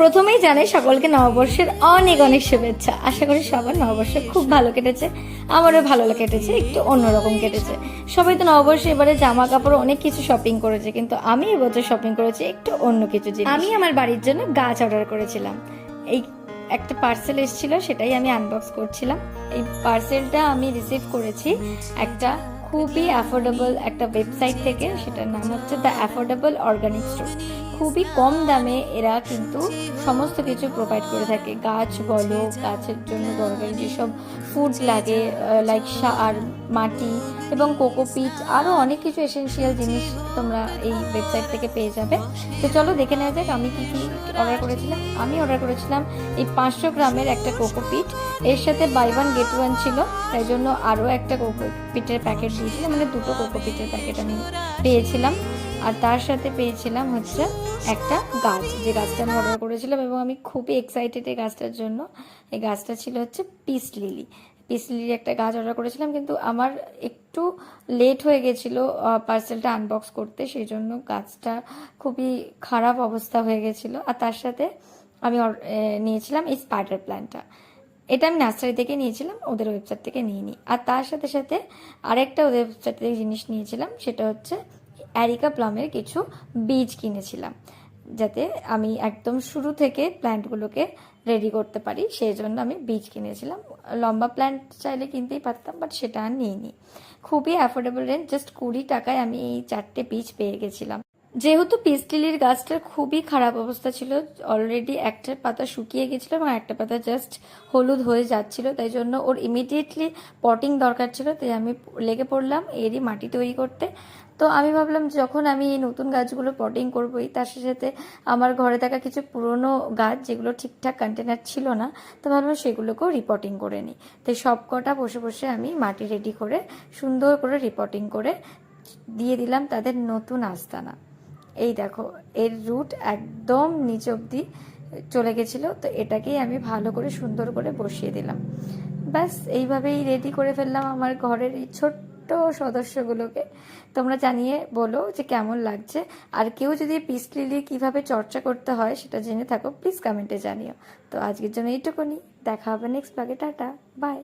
প্রথমেই জানাই সকলকে নববর্ষের অনেক অনেক শুভেচ্ছা। আশা করি সবার নববর্ষ খুব ভালো কেটেছে, আমারও ভালো কেটেছে, একটু অন্যরকম কেটেছে। সবাই তো নববর্ষে এবারে জামা কাপড় অনেক কিছু শপিং করেছে, কিন্তু আমি এবছর শপিং করেছি একটু অন্য কিছু জিনিস। আমি আমার বাড়ির জন্য গাছ অর্ডার করেছিলাম। এই একটা পার্সেল এসেছিল, সেটাই আমি আনবক্স করছিলাম। এই পার্সেলটা আমি রিসিভ করেছি একটা খুবই অ্যাফোর্ডেবল একটা ওয়েবসাইট থেকে, সেটার নাম হচ্ছে দ্য অ্যাফোর্ডেবল অর্গানিক স্টোর। খুবই কম দামে এরা কিন্তু সমস্ত কিছু প্রোভাইড করে থাকে। গাছ বলো, গাছের জন্য দরকারি যেসব ফুড লাগে, লাইক সার, মাটি এবং কোকোপিট, আরও অনেক কিছু এসেনশিয়াল জিনিস তোমরা এই ওয়েবসাইট থেকে পেয়ে যাবে। তো চলো দেখে নেওয়া যাক আমি কী কী অর্ডার করেছিলাম। আমি অর্ডার করেছিলাম এই 500 গ্রামের একটা কোকোপিট। এর সাথে বাই ওয়ান গেট ওয়ান ছিল, তাই জন্য আরও একটা কোকোপিটের প্যাকেট দিয়েছিল, মানে দুটো কোকোপিটের প্যাকেট আমি পেয়েছিলাম। আর তার সাথে পেয়েছিলাম হচ্ছে একটা গাছ, যে গাছটা আমি অর্ডার করেছিলাম এবং আমি খুবই এক্সাইটেড এই গাছটার জন্য। এই গাছটা ছিল হচ্ছে পিস লিলি। পিস লিলির একটা গাছ অর্ডার করেছিলাম, কিন্তু আমার একটু লেট হয়ে গেছিলো পার্সেলটা আনবক্স করতে, সেই জন্য গাছটা খুবই খারাপ অবস্থা হয়ে গেছিলো। আর তার সাথে আমি নিয়েছিলাম এই স্পাইডার প্ল্যান্টটা। এটা আমি নার্সারি থেকে নিয়েছিলাম, ওদের ওয়েবসাইট থেকে নিইনি। আর তার সাথে সাথে আরেকটা ওদের ওয়েবসাইট থেকে জিনিস নিয়েছিলাম, সেটা হচ্ছে অ্যারিকা প্লামের কিছু বীজ কিনেছিলাম, যাতে আমি একদম শুরু থেকে প্ল্যান্টগুলোকে রেডি করতে পারি, সেই জন্য আমি বীজ কিনেছিলাম। লম্বা প্ল্যান্ট চাইলে কিনতেই পারতাম, বাট সেটা আর নিইনি। খুবই অ্যাফোর্ডেবল রেঞ্জ, জাস্ট 20 টাকায় আমি এই 4টে বীজ পেয়ে গেছিলাম। যেহেতু পিস লিলির গাছটার খুবই খারাপ অবস্থা ছিল, অলরেডি একটা পাতা শুকিয়ে গেছিলো এবং একটা পাতা জাস্ট হলুদ হয়ে যাচ্ছিল, তাই জন্য ওর ইমিডিয়েটলি পটিং দরকার ছিল। তাই আমি লেগে পড়লাম এরই মাটি তৈরি করতে। তো আমি ভাবলাম যখন আমি এই নতুন গাছগুলো পটিং করবোই, তার সাথে আমার ঘরে থাকা কিছু পুরনো গাছ যেগুলো ঠিকঠাক কন্টেনার ছিল না, তো ভাবলাম সেগুলোকেও রিপোর্টিং করে নিই। তাই সব কটা বসে বসে আমি মাটি রেডি করে সুন্দর করে রিপোর্টিং করে দিয়ে দিলাম তাদের নতুন আস্তানা। এই দেখো, এর রুট একদম নিচ অবধি চলে গেছিলো, তো এটাকেই আমি ভালো করে সুন্দর করে বসিয়ে দিলাম। ব্যাস এইভাবেই রেডি করে ফেললাম আমার ঘরের এই ছোট্ট সদস্যগুলোকে। তোমরা জানিয়ে বলো যে কেমন লাগছে, আর কেউ যদি পিস লিলি কীভাবে চর্চা করতে হয় সেটা জেনে থাকো, প্লিজ কমেন্টে জানিও। তো আজকের জন্য এইটুকুনি, দেখা হবে নেক্সট ব্লগে। Tata, by.